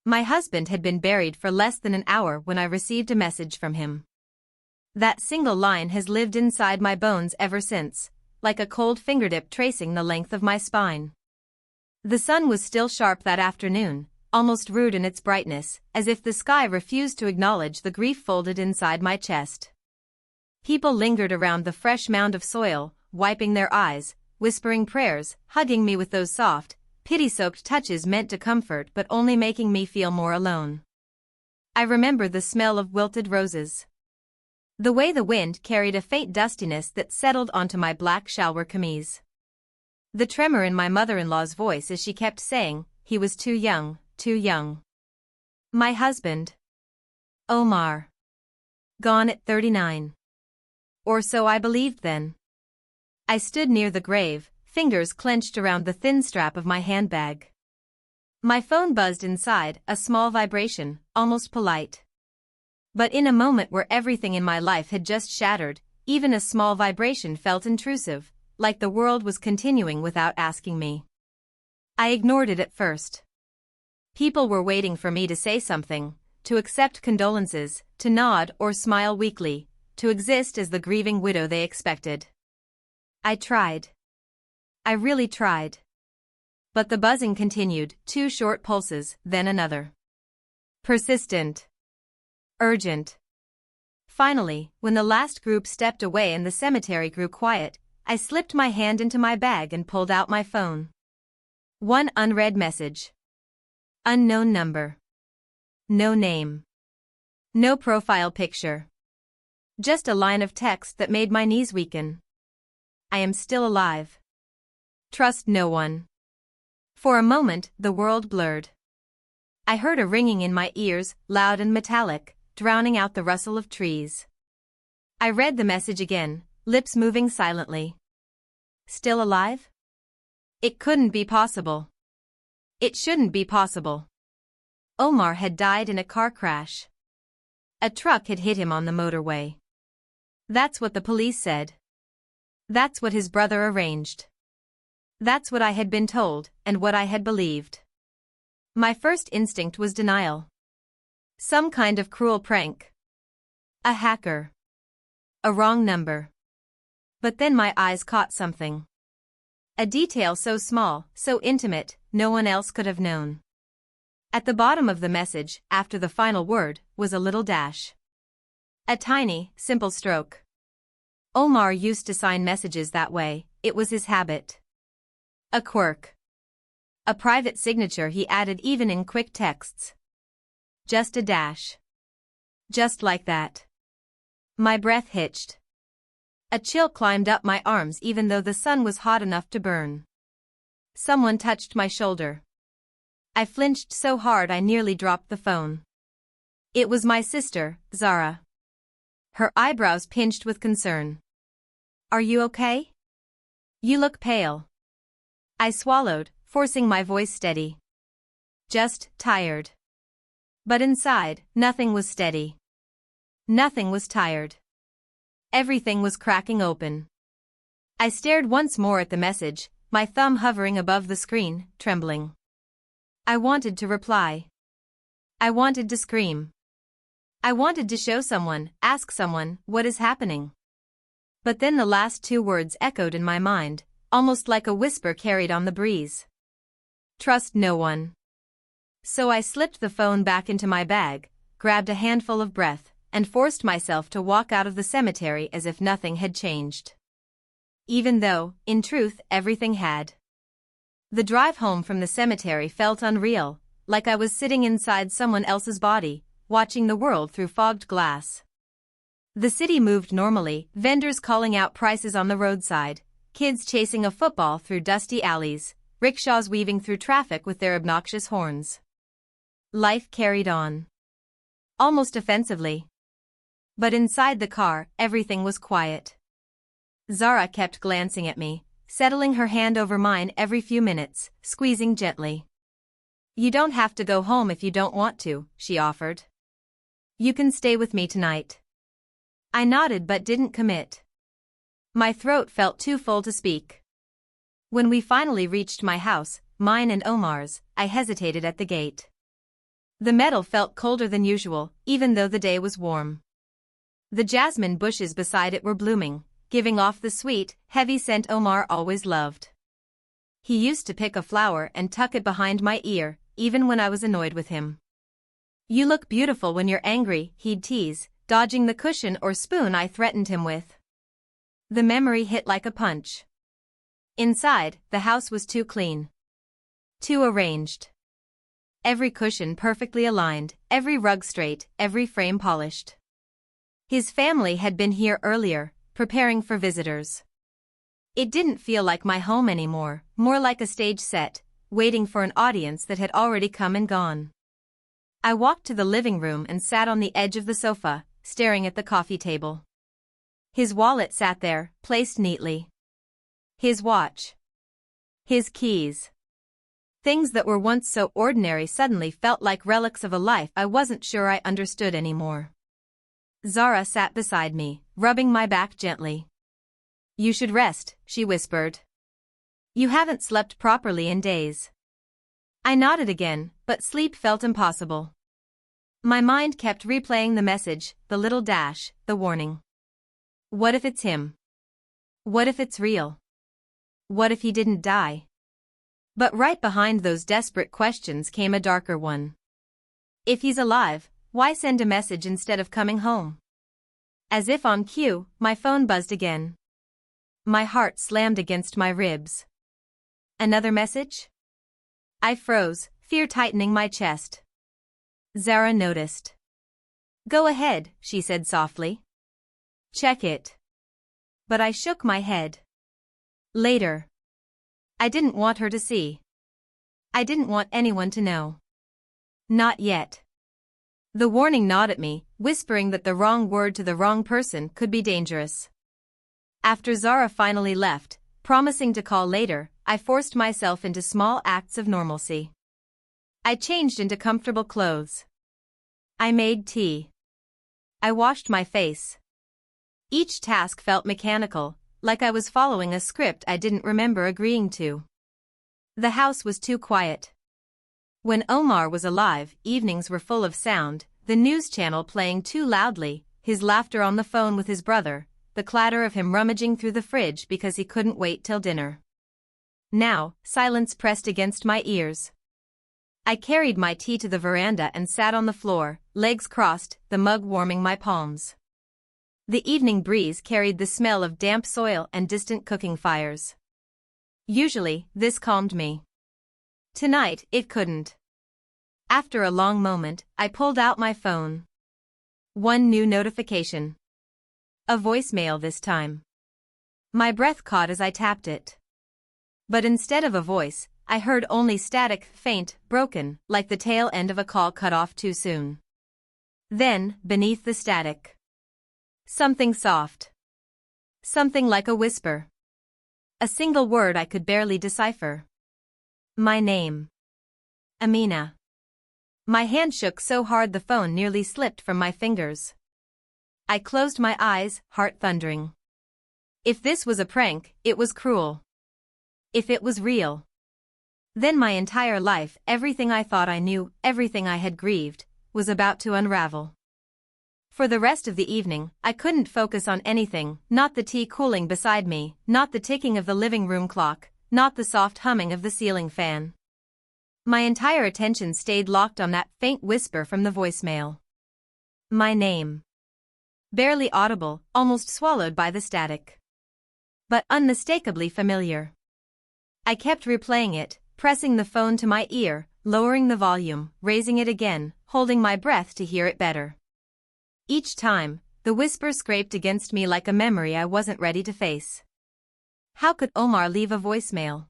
My husband had been buried for less than an hour when I received a message from him. That single line has lived inside my bones ever since, like a cold fingertip tracing the length of my spine. The sun was still sharp that afternoon, almost rude in its brightness, as if the sky refused to acknowledge the grief folded inside my chest. People lingered around the fresh mound of soil, wiping their eyes, whispering prayers, hugging me with those soft, pity-soaked touches meant to comfort but only making me feel more alone. I remember the smell of wilted roses. The way the wind carried a faint dustiness that settled onto my black shalwar kameez. The tremor in my mother-in-law's voice as she kept saying, "He was too young, too young." My husband, Omar, gone at 39. Or so I believed then. I stood near the grave, fingers clenched around the thin strap of my handbag. My phone buzzed inside, a small vibration, almost polite. But in a moment where everything in my life had just shattered, even a small vibration felt intrusive, like the world was continuing without asking me. I ignored it at first. People were waiting for me to say something, to accept condolences, to nod or smile weakly, to exist as the grieving widow they expected. I tried. I really tried. But the buzzing continued, 2 short pulses, then another. Persistent. Urgent. Finally, when the last group stepped away and the cemetery grew quiet, I slipped my hand into my bag and pulled out my phone. One unread message. Unknown number. No name. No profile picture. Just a line of text that made my knees weaken. I am still alive. Trust no one. For a moment, the world blurred. I heard a ringing in my ears, loud and metallic, drowning out the rustle of trees. I read the message again, lips moving silently. Still alive? It couldn't be possible. It shouldn't be possible. Omar had died in a car crash. A truck had hit him on the motorway. That's what the police said. That's what his brother arranged. That's what I had been told, and what I had believed. My first instinct was denial. Some kind of cruel prank. A hacker. A wrong number. But then my eyes caught something. A detail so small, so intimate, no one else could have known. At the bottom of the message, after the final word, was a little dash. A tiny, simple stroke. Omar used to sign messages that way, it was his habit. A quirk. A private signature he added even in quick texts. Just a dash. Just like that. My breath hitched. A chill climbed up my arms even though the sun was hot enough to burn. Someone touched my shoulder. I flinched so hard I nearly dropped the phone. It was my sister, Zara. Her eyebrows pinched with concern. Are you okay? You look pale. I swallowed, forcing my voice steady. Just tired. But inside, nothing was steady. Nothing was tired. Everything was cracking open. I stared once more at the message, my thumb hovering above the screen, trembling. I wanted to reply. I wanted to scream. I wanted to show someone, ask someone, what is happening? But then the last 2 words echoed in my mind, almost like a whisper carried on the breeze. Trust no one. So I slipped the phone back into my bag, grabbed a handful of breath, and forced myself to walk out of the cemetery as if nothing had changed. Even though, in truth, everything had. The drive home from the cemetery felt unreal, like I was sitting inside someone else's body, watching the world through fogged glass. The city moved normally, vendors calling out prices on the roadside, kids chasing a football through dusty alleys, rickshaws weaving through traffic with their obnoxious horns. Life carried on. Almost offensively. But inside the car, everything was quiet. Zara kept glancing at me, settling her hand over mine every few minutes, squeezing gently. You don't have to go home if you don't want to, she offered. You can stay with me tonight. I nodded but didn't commit. My throat felt too full to speak. When we finally reached my house, mine and Omar's, I hesitated at the gate. The metal felt colder than usual, even though the day was warm. The jasmine bushes beside it were blooming, giving off the sweet, heavy scent Omar always loved. He used to pick a flower and tuck it behind my ear, even when I was annoyed with him. "You look beautiful when you're angry," he'd tease, dodging the cushion or spoon I threatened him with. The memory hit like a punch. Inside, the house was too clean. Too arranged. Every cushion perfectly aligned, every rug straight, every frame polished. His family had been here earlier, preparing for visitors. It didn't feel like my home anymore, more like a stage set, waiting for an audience that had already come and gone. I walked to the living room and sat on the edge of the sofa, staring at the coffee table. His wallet sat there, placed neatly. His watch. His keys. Things that were once so ordinary suddenly felt like relics of a life I wasn't sure I understood anymore. Zara sat beside me, rubbing my back gently. "You should rest," she whispered. "You haven't slept properly in days." I nodded again, but sleep felt impossible. My mind kept replaying the message, the little dash, the warning. What if it's him? What if it's real? What if he didn't die? But right behind those desperate questions came a darker one. If he's alive, why send a message instead of coming home? As if on cue, my phone buzzed again. My heart slammed against my ribs. Another message? I froze, fear tightening my chest. Zara noticed. "Go ahead," she said softly. "Check it." But I shook my head. Later. I didn't want her to see. I didn't want anyone to know. Not yet. The warning gnawed at me, whispering that the wrong word to the wrong person could be dangerous. After Zara finally left, promising to call later, I forced myself into small acts of normalcy. I changed into comfortable clothes. I made tea. I washed my face. Each task felt mechanical, like I was following a script I didn't remember agreeing to. The house was too quiet. When Omar was alive, evenings were full of sound, the news channel playing too loudly, his laughter on the phone with his brother, the clatter of him rummaging through the fridge because he couldn't wait till dinner. Now, silence pressed against my ears. I carried my tea to the veranda and sat on the floor, legs crossed, the mug warming my palms. The evening breeze carried the smell of damp soil and distant cooking fires. Usually, this calmed me. Tonight, it couldn't. After a long moment, I pulled out my phone. One new notification. A voicemail this time. My breath caught as I tapped it. But instead of a voice, I heard only static, faint, broken, like the tail end of a call cut off too soon. Then, beneath the static, something soft. Something like a whisper. A single word I could barely decipher. My name. Amina. My hand shook so hard the phone nearly slipped from my fingers. I closed my eyes, heart thundering. If this was a prank, it was cruel. If it was real, then my entire life, everything I thought I knew, everything I had grieved, was about to unravel. For the rest of the evening, I couldn't focus on anything, not the tea cooling beside me, not the ticking of the living room clock, not the soft humming of the ceiling fan. My entire attention stayed locked on that faint whisper from the voicemail. My name. Barely audible, almost swallowed by the static. But unmistakably familiar. I kept replaying it, pressing the phone to my ear, lowering the volume, raising it again, holding my breath to hear it better. Each time, the whisper scraped against me like a memory I wasn't ready to face. How could Omar leave a voicemail?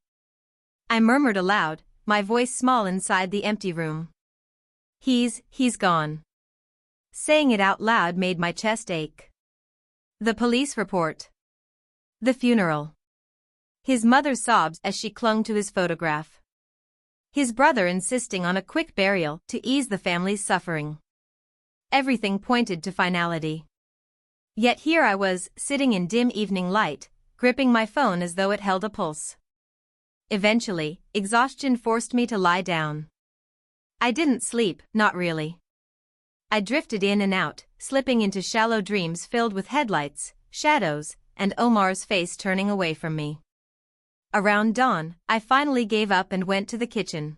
I murmured aloud, my voice small inside the empty room. He's gone. Saying it out loud made my chest ache. The police report. The funeral. His mother's sobs as she clung to his photograph. His brother insisting on a quick burial to ease the family's suffering. Everything pointed to finality. Yet here I was, sitting in dim evening light, gripping my phone as though it held a pulse. Eventually, exhaustion forced me to lie down. I didn't sleep, not really. I drifted in and out, slipping into shallow dreams filled with headlights, shadows, and Omar's face turning away from me. Around dawn, I finally gave up and went to the kitchen.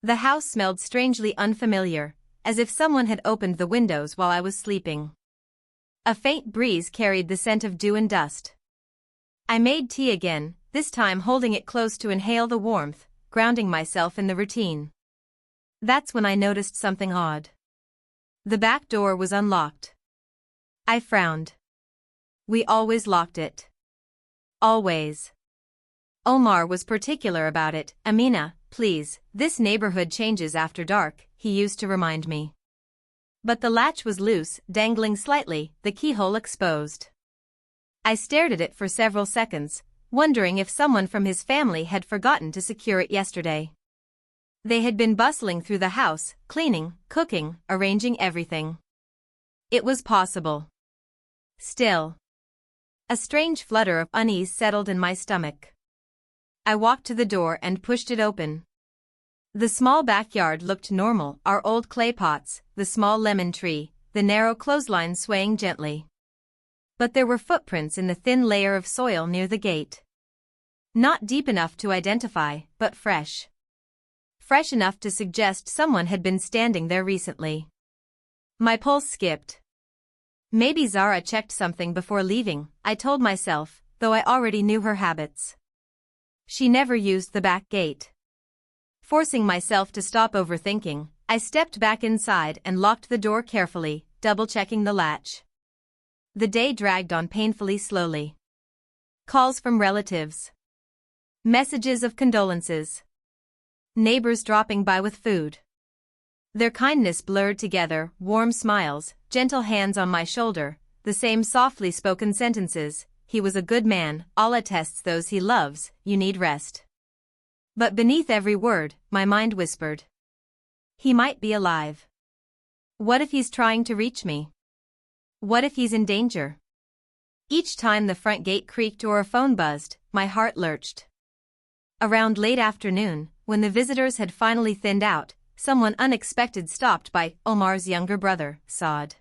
The house smelled strangely unfamiliar, as if someone had opened the windows while I was sleeping. A faint breeze carried the scent of dew and dust. I made tea again, this time holding it close to inhale the warmth, grounding myself in the routine. That's when I noticed something odd. The back door was unlocked. I frowned. We always locked it. Always. Omar was particular about it. Amina, please, this neighborhood changes after dark, he used to remind me. But the latch was loose, dangling slightly, the keyhole exposed. I stared at it for several seconds, wondering if someone from his family had forgotten to secure it yesterday. They had been bustling through the house, cleaning, cooking, arranging everything. It was possible. Still. A strange flutter of unease settled in my stomach. I walked to the door and pushed it open. The small backyard looked normal, our old clay pots, the small lemon tree, the narrow clothesline swaying gently. But there were footprints in the thin layer of soil near the gate. Not deep enough to identify, but fresh. Fresh enough to suggest someone had been standing there recently. My pulse skipped. Maybe Zara checked something before leaving, I told myself, though I already knew her habits. She never used the back gate. Forcing myself to stop overthinking, I stepped back inside and locked the door carefully, double-checking the latch. The day dragged on painfully slowly. Calls from relatives. Messages of condolences. Neighbors dropping by with food. Their kindness blurred together, warm smiles, gentle hands on my shoulder, the same softly spoken sentences, he was a good man, Allah tests those he loves, you need rest. But beneath every word, my mind whispered. He might be alive. What if he's trying to reach me? What if he's in danger? Each time the front gate creaked or a phone buzzed, my heart lurched. Around late afternoon, when the visitors had finally thinned out, someone unexpected stopped by, Omar's younger brother, Saad.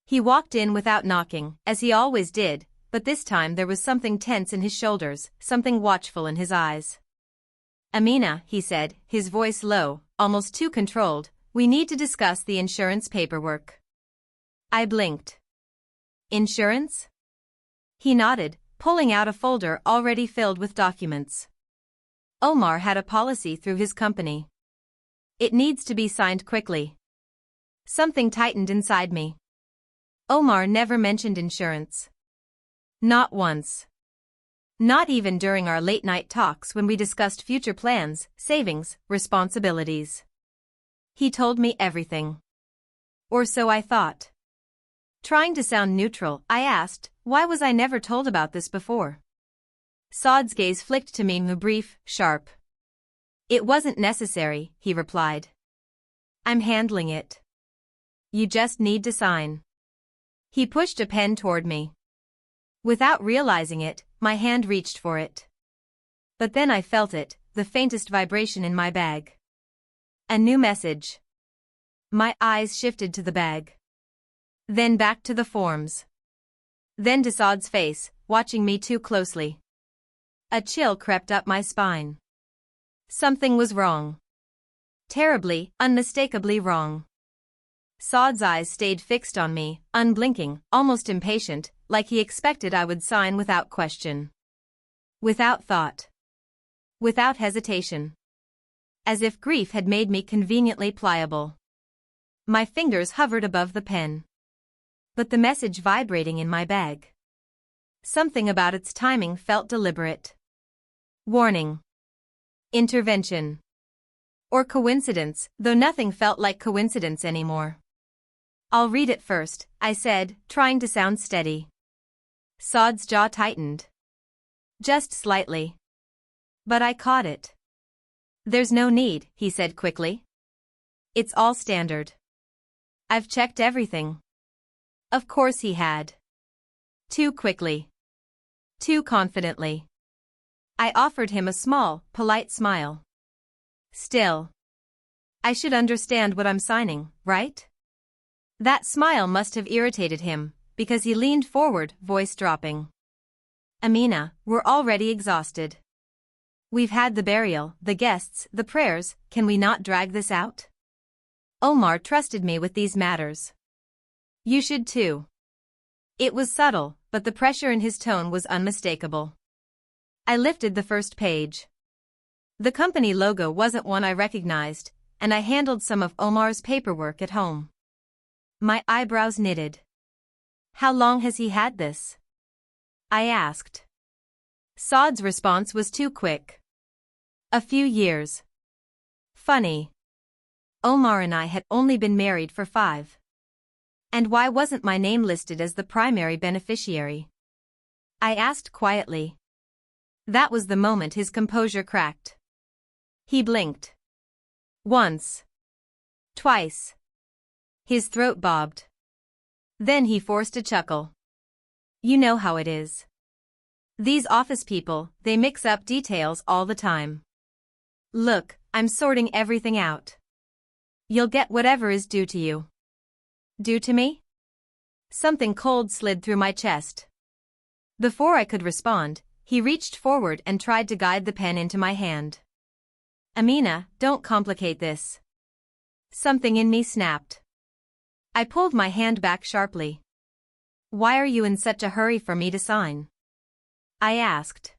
He walked in without knocking, as he always did, but this time there was something tense in his shoulders, something watchful in his eyes. Amina, he said, his voice low, almost too controlled, we need to discuss the insurance paperwork. I blinked. Insurance? He nodded, pulling out a folder already filled with documents. Omar had a policy through his company. It needs to be signed quickly. Something tightened inside me. Omar never mentioned insurance. Not once. Not even during our late-night talks when we discussed future plans, savings, responsibilities. He told me everything. Or so I thought. Trying to sound neutral, I asked, why was I never told about this before? Saad's gaze flicked to me, brief, sharp. It wasn't necessary, he replied. I'm handling it. You just need to sign. He pushed a pen toward me. Without realizing it, my hand reached for it. But then I felt it, the faintest vibration in my bag. A new message. My eyes shifted to the bag. Then back to the forms. Then to Saad's face, watching me too closely. A chill crept up my spine. Something was wrong. Terribly, unmistakably wrong. Saad's eyes stayed fixed on me, unblinking, almost impatient, like he expected I would sign without question. Without thought. Without hesitation. As if grief had made me conveniently pliable. My fingers hovered above the pen. But the message vibrating in my bag. Something about its timing felt deliberate. Warning. Intervention. Or coincidence, though nothing felt like coincidence anymore. I'll read it first, I said, trying to sound steady. Saad's jaw tightened. Just slightly. But I caught it. There's no need, he said quickly. It's all standard. I've checked everything. Of course he had. Too quickly. Too confidently. I offered him a small, polite smile. Still. I should understand what I'm signing, right? That smile must have irritated him, because he leaned forward, voice dropping. Amina, we're already exhausted. We've had the burial, the guests, the prayers, can we not drag this out? Omar trusted me with these matters. You should too. It was subtle, but the pressure in his tone was unmistakable. I lifted the first page. The company logo wasn't one I recognized, and I handled some of Omar's paperwork at home. My eyebrows knitted. How long has he had this? I asked. Saad's response was too quick. A few years. Funny. Omar and I had only been married for 5. And why wasn't my name listed as the primary beneficiary? I asked quietly. That was the moment his composure cracked. He blinked. Once. Twice. His throat bobbed. Then he forced a chuckle. You know how it is. These office people, they mix up details all the time. Look, I'm sorting everything out. You'll get whatever is due to you. Due to me? Something cold slid through my chest. Before I could respond, he reached forward and tried to guide the pen into my hand. Amina, don't complicate this. Something in me snapped. I pulled my hand back sharply. Why are you in such a hurry for me to sign? I asked.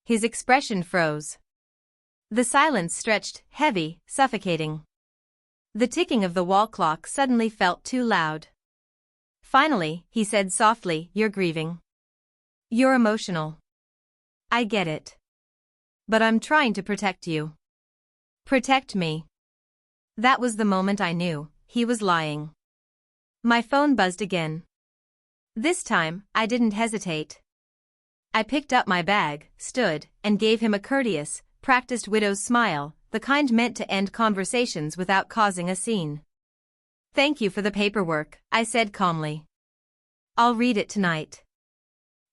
His expression froze. The silence stretched, heavy, suffocating. The ticking of the wall clock suddenly felt too loud. Finally, he said softly, you're grieving. You're emotional. I get it. But I'm trying to protect you. Protect me. That was the moment I knew he was lying. My phone buzzed again. This time, I didn't hesitate. I picked up my bag, stood, and gave him a courteous, practiced widow's smile, the kind meant to end conversations without causing a scene. Thank you for the paperwork, I said calmly. I'll read it tonight.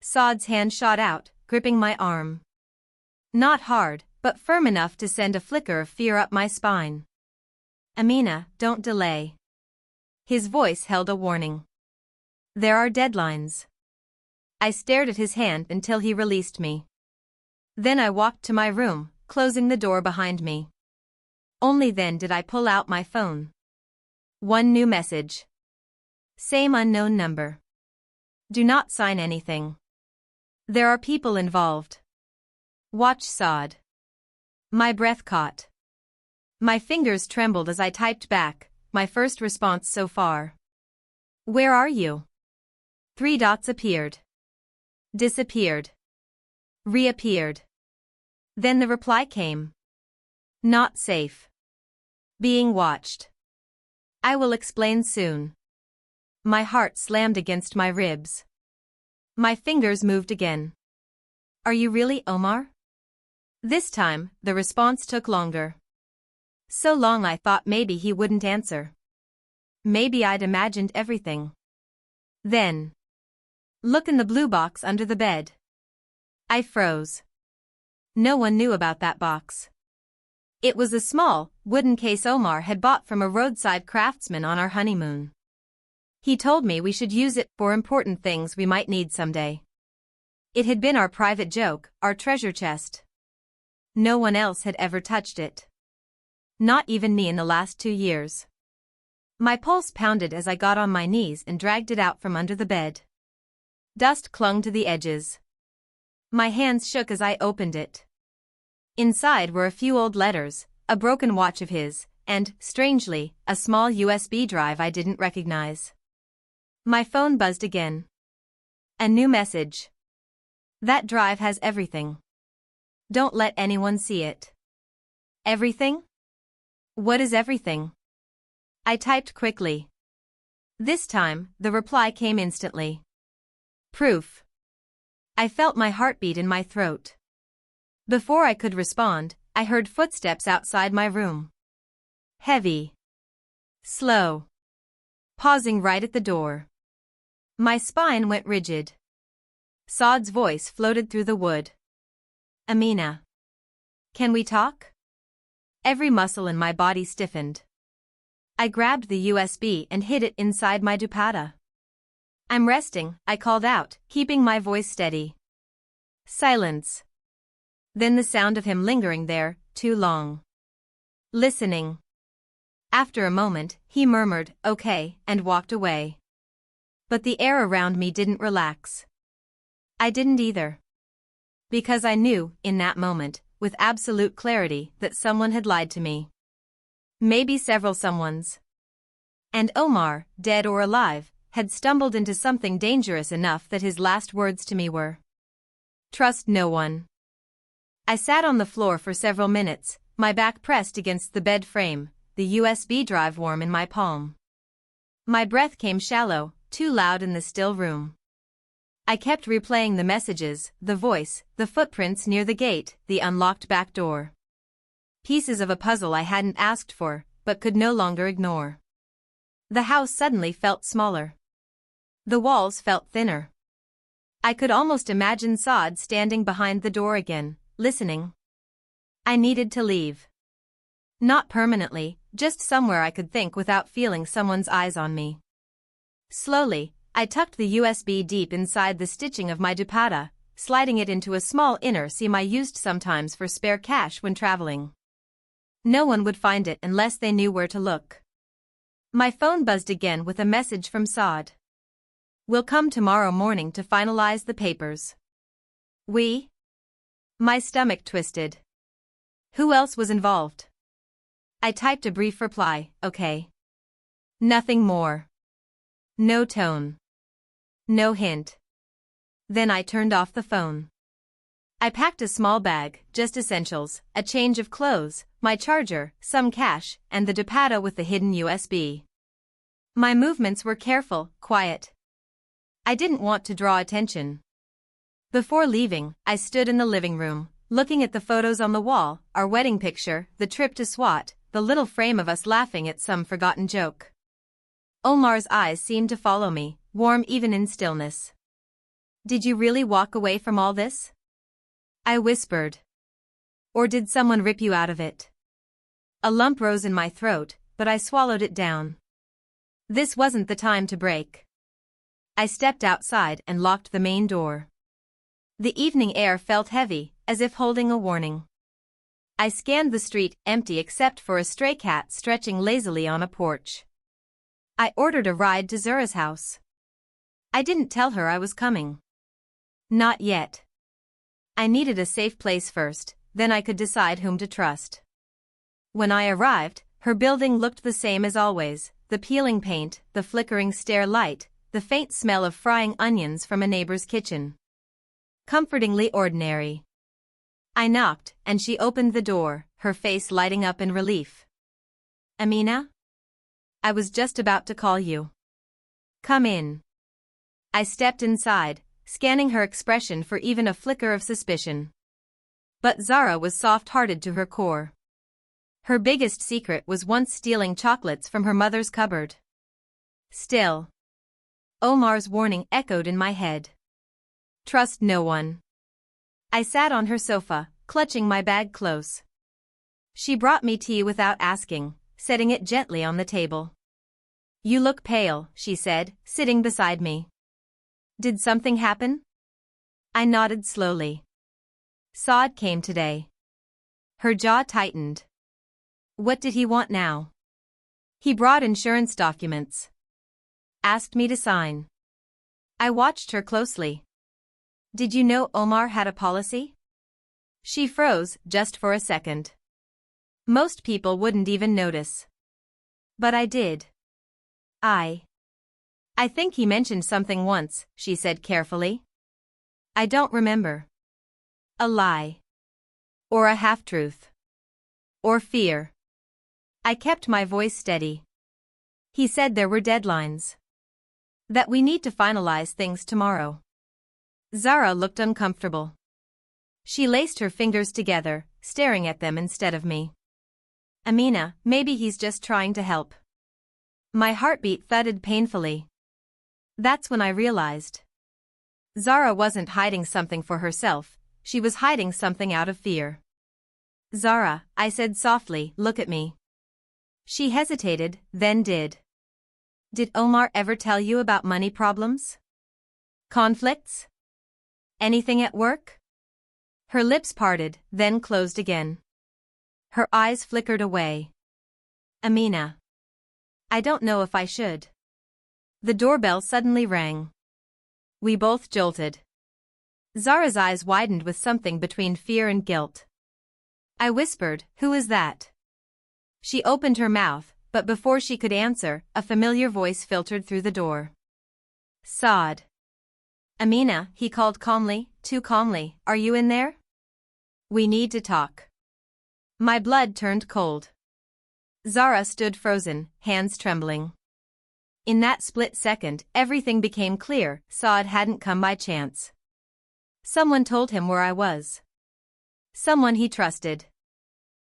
Saad's hand shot out, gripping my arm. Not hard, but firm enough to send a flicker of fear up my spine. Amina, don't delay. His voice held a warning. There are deadlines. I stared at his hand until he released me. Then I walked to my room, closing the door behind me. Only then did I pull out my phone. One new message. Same unknown number. Do not sign anything. There are people involved. Watch Saad. My breath caught. My fingers trembled as I typed back, my first response so far. Where are you? 3 dots appeared. Disappeared. Reappeared. Then the reply came. Not safe. Being watched. I will explain soon. My heart slammed against my ribs. My fingers moved again. Are you really Omar? This time, the response took longer. So long I thought maybe he wouldn't answer. Maybe I'd imagined everything. Then. Look in the blue box under the bed. I froze. No one knew about that box. It was a small, wooden case Omar had bought from a roadside craftsman on our honeymoon. He told me we should use it for important things we might need someday. It had been our private joke, our treasure chest. No one else had ever touched it. Not even me in the last 2 years. My pulse pounded as I got on my knees and dragged it out from under the bed. Dust clung to the edges. My hands shook as I opened it. Inside were a few old letters, a broken watch of his, and, strangely, a small USB drive I didn't recognize. My phone buzzed again. A new message. That drive has everything. Don't let anyone see it. Everything? What is everything? I typed quickly. This time, the reply came instantly. Proof. I felt my heartbeat in my throat. Before I could respond, I heard footsteps outside my room. Heavy. Slow. Pausing right at the door. My spine went rigid. Saad's voice floated through the wood. Amina. Can we talk? Every muscle in my body stiffened. I grabbed the USB and hid it inside my dupatta. "I'm resting," I called out, keeping my voice steady. Silence. Then the sound of him lingering there, too long. Listening. After a moment, he murmured, "Okay," and walked away. But the air around me didn't relax. I didn't either. Because I knew, in that moment, with absolute clarity, that someone had lied to me. Maybe several someones. And Omar, dead or alive, had stumbled into something dangerous enough that his last words to me were, "Trust no one." I sat on the floor for several minutes, my back pressed against the bed frame, the USB drive warm in my palm. My breath came shallow, too loud in the still room. I kept replaying the messages, the voice, the footprints near the gate, the unlocked back door. Pieces of a puzzle I hadn't asked for, but could no longer ignore. The house suddenly felt smaller. The walls felt thinner. I could almost imagine Saad standing behind the door again, listening. I needed to leave. Not permanently, just somewhere I could think without feeling someone's eyes on me. Slowly, I tucked the USB deep inside the stitching of my dupatta, sliding it into a small inner seam I used sometimes for spare cash when traveling. No one would find it unless they knew where to look. My phone buzzed again with a message from Saad. "We'll come tomorrow morning to finalize the papers." "We?" My stomach twisted. Who else was involved? I typed a brief reply, "Okay." Nothing more. No tone. No hint. Then I turned off the phone. I packed a small bag, just essentials, a change of clothes, my charger, some cash, and the dupatta with the hidden USB. My movements were careful, quiet. I didn't want to draw attention. Before leaving, I stood in the living room, looking at the photos on the wall, our wedding picture, the trip to SWAT, the little frame of us laughing at some forgotten joke. Omar's eyes seemed to follow me, warm even in stillness. "Did you really walk away from all this?" I whispered. "Or did someone rip you out of it?" A lump rose in my throat, but I swallowed it down. This wasn't the time to break. I stepped outside and locked the main door. The evening air felt heavy, as if holding a warning. I scanned the street, empty except for a stray cat stretching lazily on a porch. I ordered a ride to Zura's house. I didn't tell her I was coming. Not yet. I needed a safe place first, then I could decide whom to trust. When I arrived, her building looked the same as always, the peeling paint, the flickering stair light, the faint smell of frying onions from a neighbor's kitchen. Comfortingly ordinary. I knocked, and she opened the door, her face lighting up in relief. "Amina? I was just about to call you. Come in." I stepped inside, scanning her expression for even a flicker of suspicion. But Zara was soft-hearted to her core. Her biggest secret was once stealing chocolates from her mother's cupboard. Still. Omar's warning echoed in my head. Trust no one. I sat on her sofa, clutching my bag close. She brought me tea without asking, setting it gently on the table. "You look pale," she said, sitting beside me. "Did something happen?" I nodded slowly. Saad came today. Her jaw tightened. What did he want now? He brought insurance documents. Asked me to sign. I watched her closely. Did you know Omar had a policy? She froze, just for a second. Most people wouldn't even notice. But I did. I think he mentioned something once, she said carefully. I don't remember. A lie. Or a half-truth. Or fear. I kept my voice steady. He said there were deadlines. That we need to finalize things tomorrow. Zara looked uncomfortable. She laced her fingers together, staring at them instead of me. Amina, maybe he's just trying to help. My heartbeat thudded painfully. That's when I realized. Zara wasn't hiding something for herself, she was hiding something out of fear. Zara, I said softly, look at me. She hesitated, then did. Did Omar ever tell you about money problems? Conflicts? Anything at work? Her lips parted, then closed again. Her eyes flickered away. Amina. I don't know if I should. The doorbell suddenly rang. We both jolted. Zara's eyes widened with something between fear and guilt. I whispered, who is that? She opened her mouth, but before she could answer, a familiar voice filtered through the door. Saad. Amina, he called calmly, too calmly, are you in there? We need to talk. My blood turned cold. Zara stood frozen, hands trembling. In that split second, everything became clear. Saad hadn't come by chance. Someone told him where I was. Someone he trusted.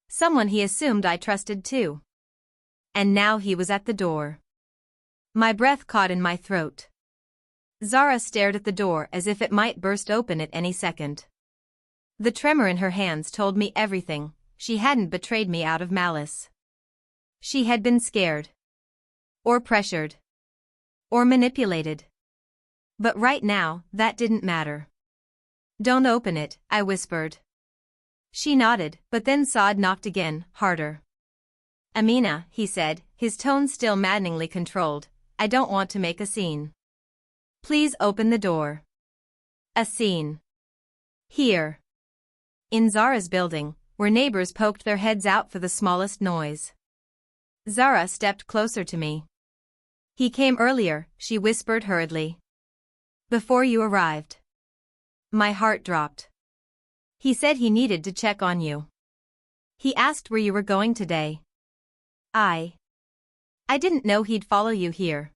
Someone he assumed I trusted too. And now he was at the door. My breath caught in my throat. Zara stared at the door as if it might burst open at any second. The tremor in her hands told me everything. She hadn't betrayed me out of malice. She had been scared. Or pressured. Or manipulated. But right now, that didn't matter. Don't open it, I whispered. She nodded, but then Saad knocked again, harder. Amina, he said, his tone still maddeningly controlled, I don't want to make a scene. Please open the door. A scene. Here. In Zara's building, where neighbors poked their heads out for the smallest noise. Zara stepped closer to me. He came earlier, she whispered hurriedly. Before you arrived. My heart dropped. He said he needed to check on you. He asked where you were going today. I didn't know he'd follow you here.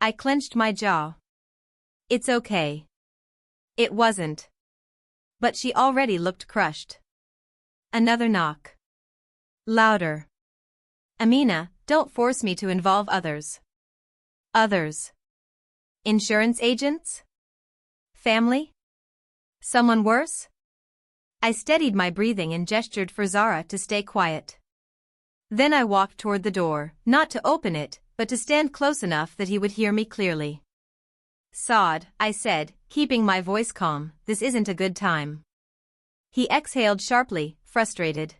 I clenched my jaw. It's okay. It wasn't. But she already looked crushed. Another knock. Louder. Amina, don't force me to involve others. Others. Insurance agents? Family? Someone worse? I steadied my breathing and gestured for Zara to stay quiet. Then I walked toward the door, not to open it, but to stand close enough that he would hear me clearly. Saad, I said, keeping my voice calm, this isn't a good time. He exhaled sharply, frustrated.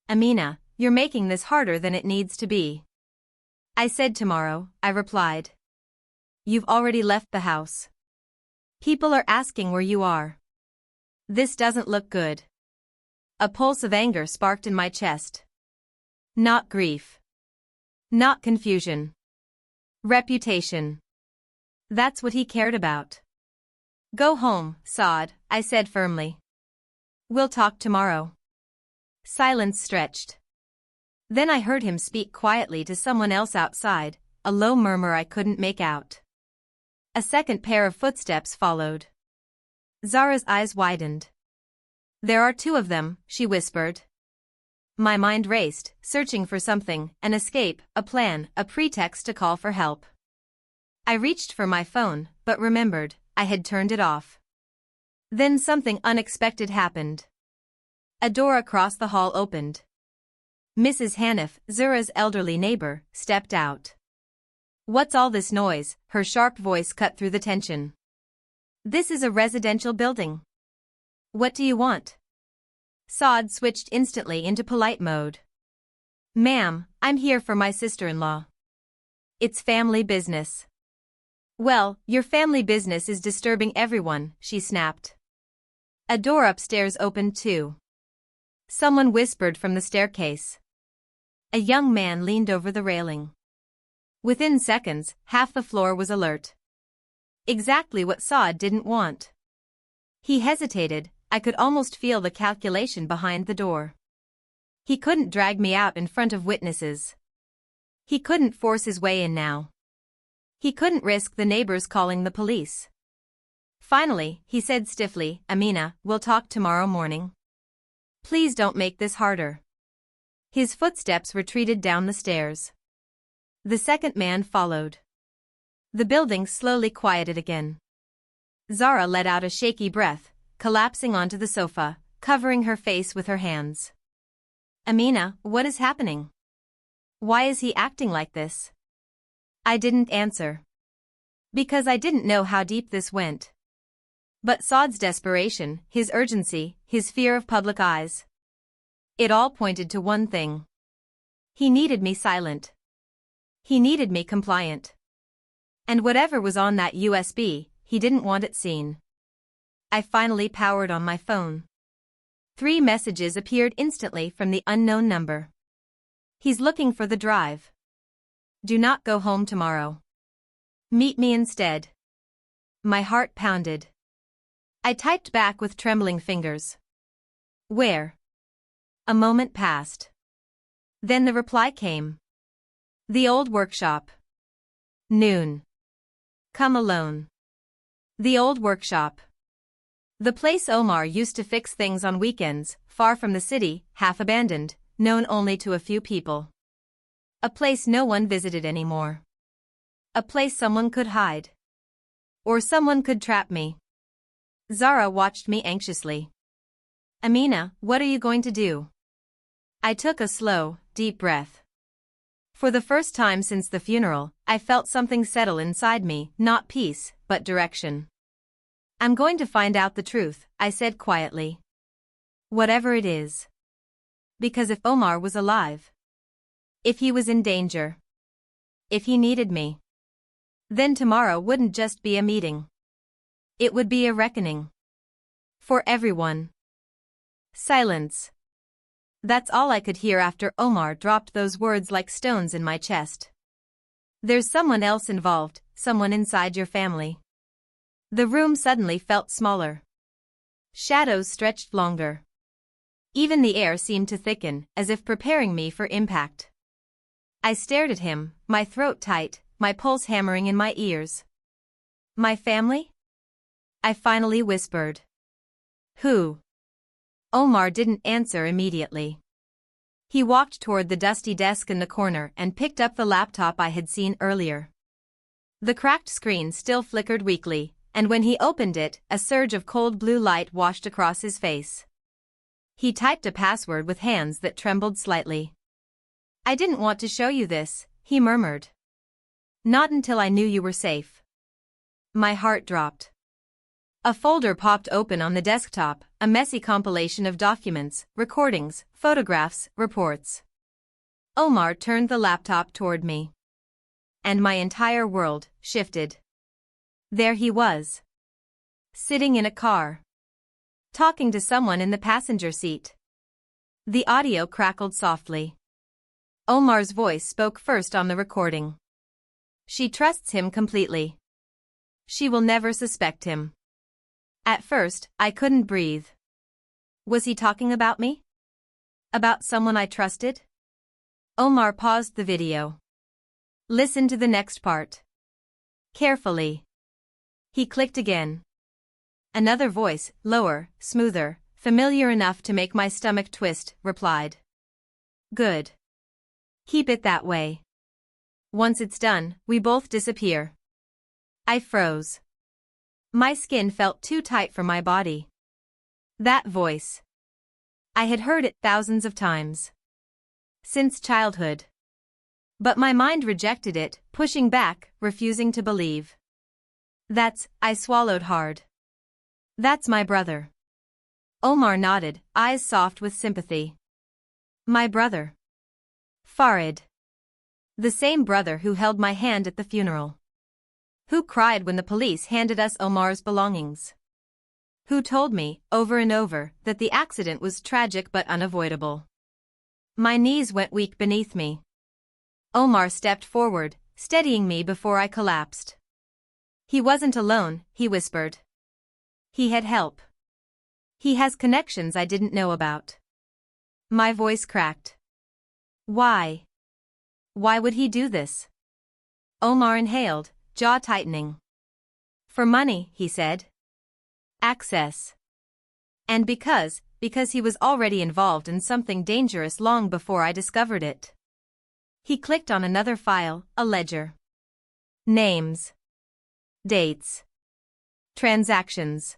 Amina, you're making this harder than it needs to be. I said tomorrow, I replied. You've already left the house. People are asking where you are. This doesn't look good. A pulse of anger sparked in my chest. Not grief. Not confusion. Reputation. That's what he cared about. Go home, Saad, I said firmly. We'll talk tomorrow. Silence stretched. Then I heard him speak quietly to someone else outside, a low murmur I couldn't make out. A second pair of footsteps followed. Zara's eyes widened. There are two of them, she whispered. My mind raced, searching for something, an escape, a plan, a pretext to call for help. I reached for my phone, but remembered, I had turned it off. Then something unexpected happened. A door across the hall opened. Mrs. Hanif, Zura's elderly neighbor, stepped out. What's all this noise? Her sharp voice cut through the tension. This is a residential building. What do you want? Saad switched instantly into polite mode. Ma'am, I'm here for my sister-in-law. It's family business. Well, your family business is disturbing everyone, she snapped. A door upstairs opened too. Someone whispered from the staircase. A young man leaned over the railing. Within seconds, half the floor was alert. Exactly what Saad didn't want. He hesitated, I could almost feel the calculation behind the door. He couldn't drag me out in front of witnesses. He couldn't force his way in now. He couldn't risk the neighbors calling the police. Finally, he said stiffly, Amina, we'll talk tomorrow morning. Please don't make this harder. His footsteps retreated down the stairs. The second man followed. The building slowly quieted again. Zara let out a shaky breath, collapsing onto the sofa, covering her face with her hands. Amina, what is happening? Why is he acting like this? I didn't answer. Because I didn't know how deep this went. But Saad's desperation, his urgency, his fear of public eyes. It all pointed to one thing. He needed me silent. He needed me compliant. And whatever was on that USB, he didn't want it seen. I finally powered on my phone. 3 messages appeared instantly from the unknown number. He's looking for the drive. Do not go home tomorrow. Meet me instead. My heart pounded. I typed back with trembling fingers. Where? A moment passed. Then the reply came. The old workshop. Noon. Come alone. The old workshop. The place Omar used to fix things on weekends, far from the city, half abandoned, known only to a few people. A place no one visited anymore. A place someone could hide. Or someone could trap me. Zara watched me anxiously. Amina, what are you going to do? I took a slow, deep breath. For the first time since the funeral, I felt something settle inside me, not peace, but direction. I'm going to find out the truth, I said quietly. Whatever it is. Because if Omar was alive, if he was in danger, if he needed me, then tomorrow wouldn't just be a meeting. It would be a reckoning. For everyone. Silence. That's all I could hear after Omar dropped those words like stones in my chest. There's someone else involved, someone inside your family. The room suddenly felt smaller. Shadows stretched longer. Even the air seemed to thicken, as if preparing me for impact. I stared at him, my throat tight, my pulse hammering in my ears. My family? I finally whispered. Who? Omar didn't answer immediately. He walked toward the dusty desk in the corner and picked up the laptop I had seen earlier. The cracked screen still flickered weakly, and when he opened it, a surge of cold blue light washed across his face. He typed a password with hands that trembled slightly. I didn't want to show you this, he murmured. Not until I knew you were safe. My heart dropped. A folder popped open on the desktop, a messy compilation of documents, recordings, photographs, reports. Omar turned the laptop toward me. And my entire world shifted. There he was. Sitting in a car. Talking to someone in the passenger seat. The audio crackled softly. Omar's voice spoke first on the recording. She trusts him completely. She will never suspect him. At first, I couldn't breathe. Was he talking about me? About someone I trusted? Omar paused the video. Listen to the next part. Carefully. He clicked again. Another voice, lower, smoother, familiar enough to make my stomach twist, replied. Good. Keep it that way. Once it's done, we both disappear. I froze. My skin felt too tight for my body. That voice. I had heard it thousands of times. Since childhood. But my mind rejected it, pushing back, refusing to believe. I swallowed hard. That's my brother. Omar nodded, eyes soft with sympathy. My brother. Farid. The same brother who held my hand at the funeral. Who cried when the police handed us Omar's belongings. Who told me, over and over, that the accident was tragic but unavoidable. My knees went weak beneath me. Omar stepped forward, steadying me before I collapsed. He wasn't alone, he whispered. He had help. He has connections I didn't know about. My voice cracked. Why? Why would he do this? Omar inhaled, jaw tightening. For money, he said. Access. And because he was already involved in something dangerous long before I discovered it. He clicked on another file, a ledger. Names. Dates. Transactions.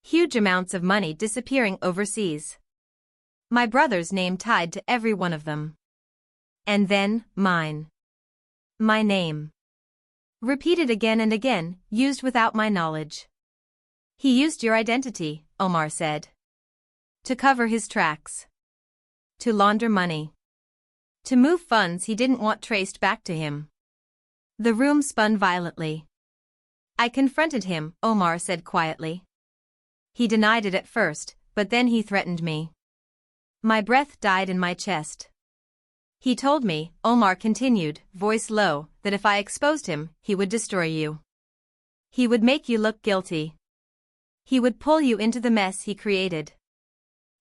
Huge amounts of money disappearing overseas. My brother's name tied to every one of them. And then, mine. My name. Repeated again and again, used without my knowledge. He used your identity, Omar said. To cover his tracks. To launder money. To move funds he didn't want traced back to him. The room spun violently. I confronted him, Omar said quietly. He denied it at first, but then he threatened me. My breath died in my chest. He told me, Omar continued, voice low, that if I exposed him, he would destroy you. He would make you look guilty. He would pull you into the mess he created.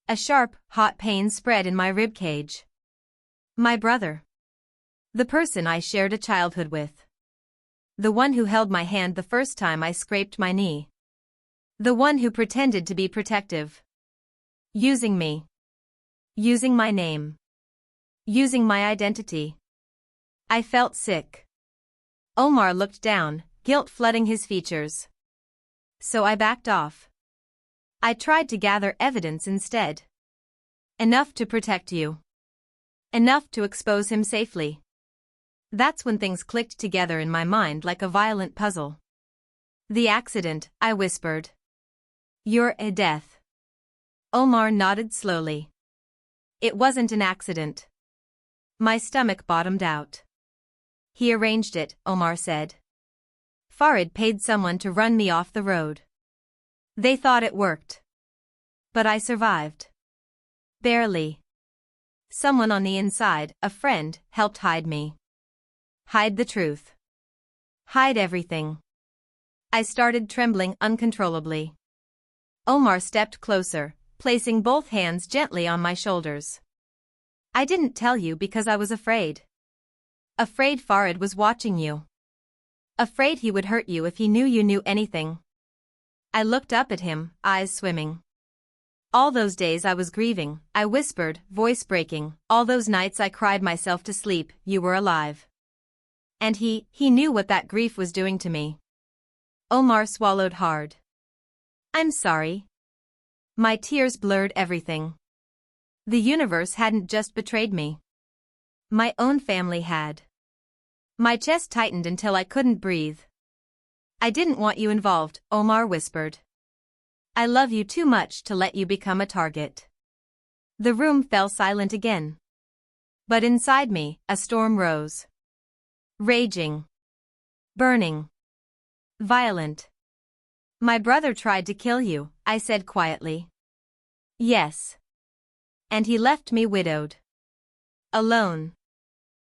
A sharp, hot pain spread in my ribcage. My brother. The person I shared a childhood with. The one who held my hand the first time I scraped my knee. The one who pretended to be protective. Using me. Using my name. Using my identity. I felt sick. Omar looked down, guilt flooding his features. So I backed off. I tried to gather evidence instead. Enough to protect you. Enough to expose him safely. That's when things clicked together in my mind like a violent puzzle. The accident, I whispered. You're a death. Omar nodded slowly. It wasn't an accident. My stomach bottomed out. He arranged it, Omar said. Farid paid someone to run me off the road. They thought it worked. But I survived. Barely. Someone on the inside, a friend, helped hide me. Hide the truth. Hide everything. I started trembling uncontrollably. Omar stepped closer, placing both hands gently on my shoulders. I didn't tell you because I was afraid. Afraid Farid was watching you. Afraid he would hurt you if he knew you knew anything. I looked up at him, eyes swimming. All those days I was grieving, I whispered, voice breaking, all those nights I cried myself to sleep, you were alive. And he knew what that grief was doing to me. Omar swallowed hard. I'm sorry. My tears blurred everything. The universe hadn't just betrayed me. My own family had. My chest tightened until I couldn't breathe. I didn't want you involved, Omar whispered. I love you too much to let you become a target. The room fell silent again. But inside me, a storm rose. Raging. Burning. Violent. My brother tried to kill you, I said quietly. Yes. And he left me widowed. Alone.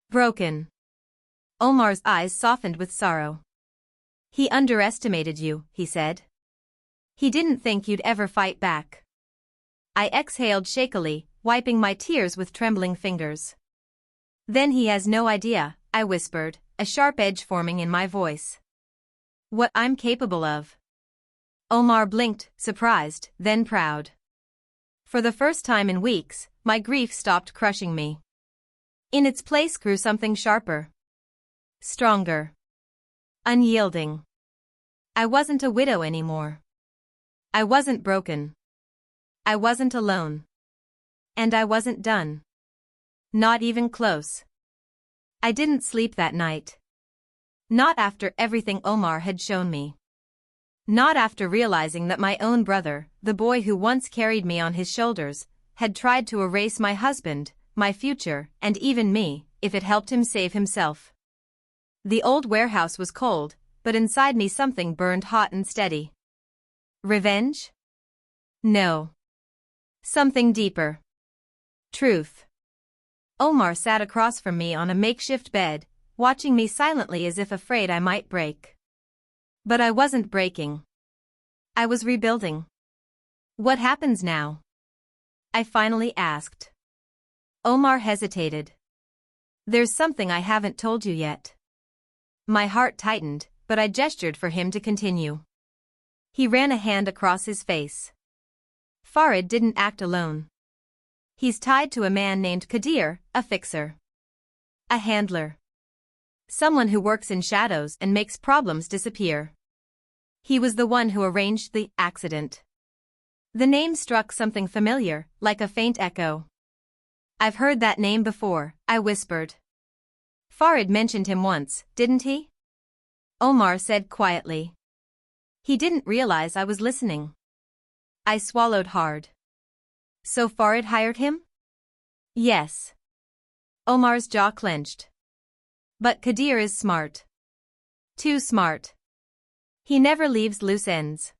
Broken. Omar's eyes softened with sorrow. He underestimated you, he said. He didn't think you'd ever fight back. I exhaled shakily, wiping my tears with trembling fingers. Then he has no idea, I whispered, a sharp edge forming in my voice. What I'm capable of. Omar blinked, surprised, then proud. For the first time in weeks, my grief stopped crushing me. In its place grew something sharper. Stronger. Unyielding. I wasn't a widow anymore. I wasn't broken. I wasn't alone. And I wasn't done. Not even close. I didn't sleep that night. Not after everything Omar had shown me. Not after realizing that my own brother, the boy who once carried me on his shoulders, had tried to erase my husband, my future, and even me, if it helped him save himself. The old warehouse was cold, but inside me something burned hot and steady. Revenge? No. Something deeper. Truth. Omar sat across from me on a makeshift bed, watching me silently as if afraid I might break. But I wasn't breaking. I was rebuilding. What happens now? I finally asked. Omar hesitated. There's something I haven't told you yet. My heart tightened, but I gestured for him to continue. He ran a hand across his face. Farid didn't act alone. He's tied to a man named Kadir, a fixer. A handler. Someone who works in shadows and makes problems disappear. He was the one who arranged the accident. The name struck something familiar, like a faint echo. I've heard that name before, I whispered. Farid mentioned him once, didn't he? Omar said quietly. He didn't realize I was listening. I swallowed hard. So Farid hired him? Yes. Omar's jaw clenched. But Kadir is smart. Too smart. He never leaves loose ends.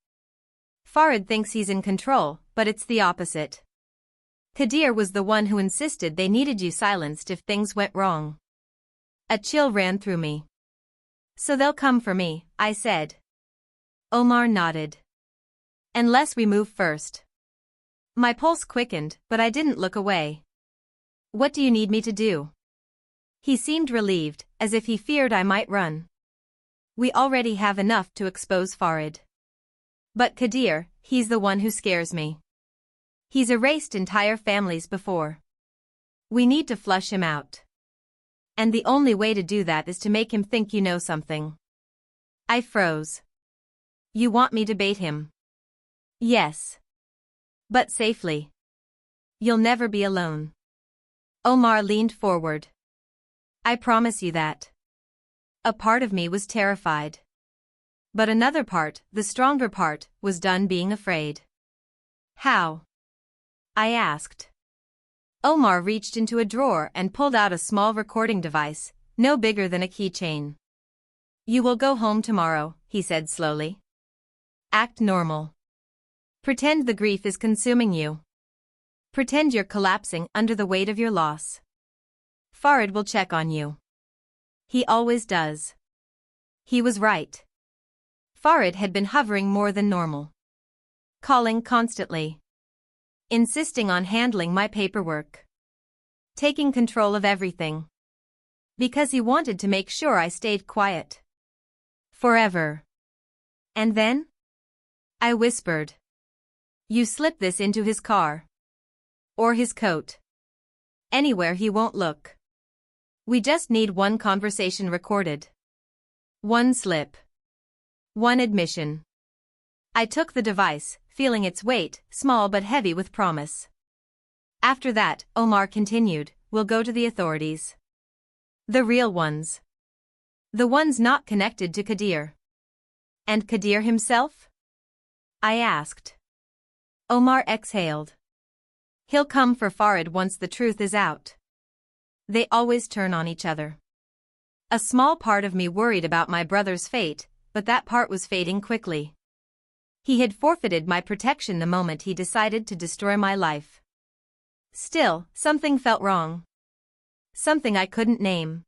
Farid thinks he's in control, but it's the opposite. Kadir was the one who insisted they needed you silenced if things went wrong. A chill ran through me. So they'll come for me, I said. Omar nodded. Unless we move first. My pulse quickened, but I didn't look away. What do you need me to do? He seemed relieved, as if he feared I might run. We already have enough to expose Farid. But Kadir, he's the one who scares me. He's erased entire families before. We need to flush him out. And the only way to do that is to make him think you know something. I froze. You want me to bait him? Yes. But safely. You'll never be alone. Omar leaned forward. I promise you that. A part of me was terrified. But another part, the stronger part, was done being afraid. How? I asked. Omar reached into a drawer and pulled out a small recording device, no bigger than a keychain. You will go home tomorrow, he said slowly. Act normal. Pretend the grief is consuming you. Pretend you're collapsing under the weight of your loss. Farid will check on you. He always does. He was right. Farid had been hovering more than normal. Calling constantly. Insisting on handling my paperwork. Taking control of everything. Because he wanted to make sure I stayed quiet. Forever. And then? I whispered. You slip this into his car. Or his coat. Anywhere he won't look. We just need one conversation recorded. One slip. One admission. I took the device, feeling its weight, small but heavy with promise. After that, Omar continued, we'll go to the authorities. The real ones. The ones not connected to Kadir. And Kadir himself? I asked. Omar exhaled. He'll come for Farid once the truth is out. They always turn on each other. A small part of me worried about my brother's fate, but that part was fading quickly. He had forfeited my protection the moment he decided to destroy my life. Still, something felt wrong. Something I couldn't name.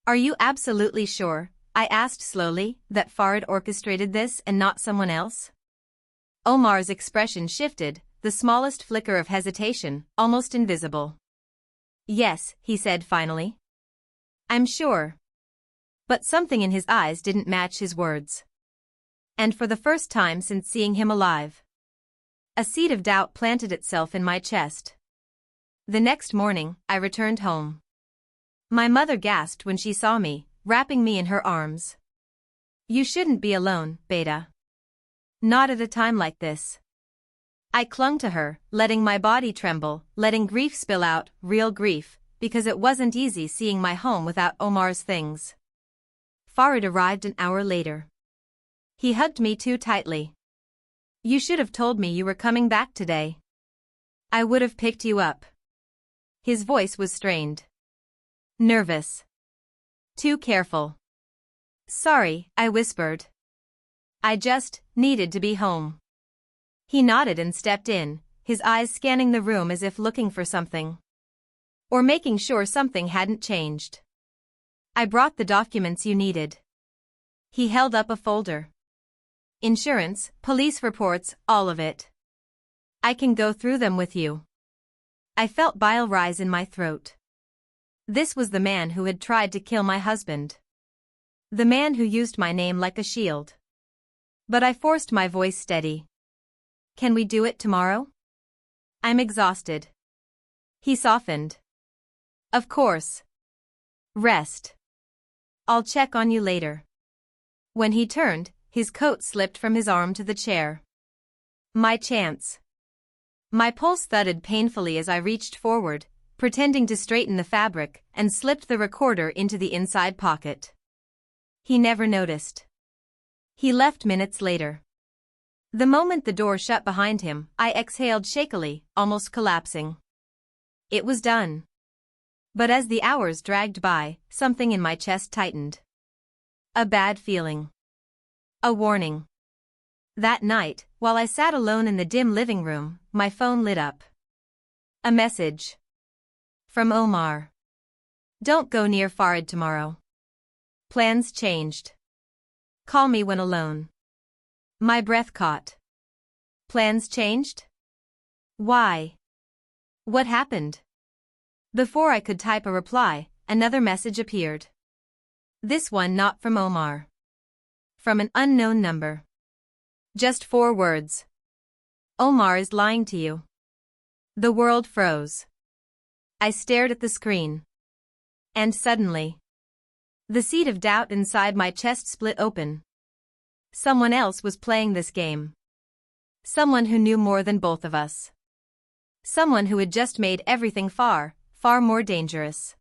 Are you absolutely sure, I asked slowly, that Farid orchestrated this and not someone else? Omar's expression shifted, the smallest flicker of hesitation, almost invisible. Yes, he said finally. I'm sure. But something in his eyes didn't match his words. And for the first time since seeing him alive, a seed of doubt planted itself in my chest. The next morning, I returned home. My mother gasped when she saw me, wrapping me in her arms. You shouldn't be alone, Beta. Not at a time like this. I clung to her, letting my body tremble, letting grief spill out, real grief, because it wasn't easy seeing my home without Omar's things. Farid arrived an hour later. He hugged me too tightly. You should have told me you were coming back today. I would have picked you up. His voice was strained. Nervous. Too careful. Sorry, I whispered. I just needed to be home. He nodded and stepped in, his eyes scanning the room as if looking for something. Or making sure something hadn't changed. I brought the documents you needed. He held up a folder. Insurance, police reports, all of it. I can go through them with you. I felt bile rise in my throat. This was the man who had tried to kill my husband. The man who used my name like a shield. But I forced my voice steady. Can we do it tomorrow? I'm exhausted. He softened. Of course. Rest. I'll check on you later. When he turned, his coat slipped from his arm to the chair. My chance. My pulse thudded painfully as I reached forward, pretending to straighten the fabric, and slipped the recorder into the inside pocket. He never noticed. He left minutes later. The moment the door shut behind him, I exhaled shakily, almost collapsing. It was done. But as the hours dragged by, something in my chest tightened. A bad feeling. A warning. That night, while I sat alone in the dim living room, my phone lit up. A message. From Omar. Don't go near Farid tomorrow. Plans changed. Call me when alone. My breath caught. Plans changed? Why? What happened? Before I could type a reply, another message appeared. This one not from Omar. From an unknown number. Just 4 words. Omar is lying to you. The world froze. I stared at the screen. And suddenly, the seed of doubt inside my chest split open. Someone else was playing this game. Someone who knew more than both of us. Someone who had just made everything far, far more dangerous.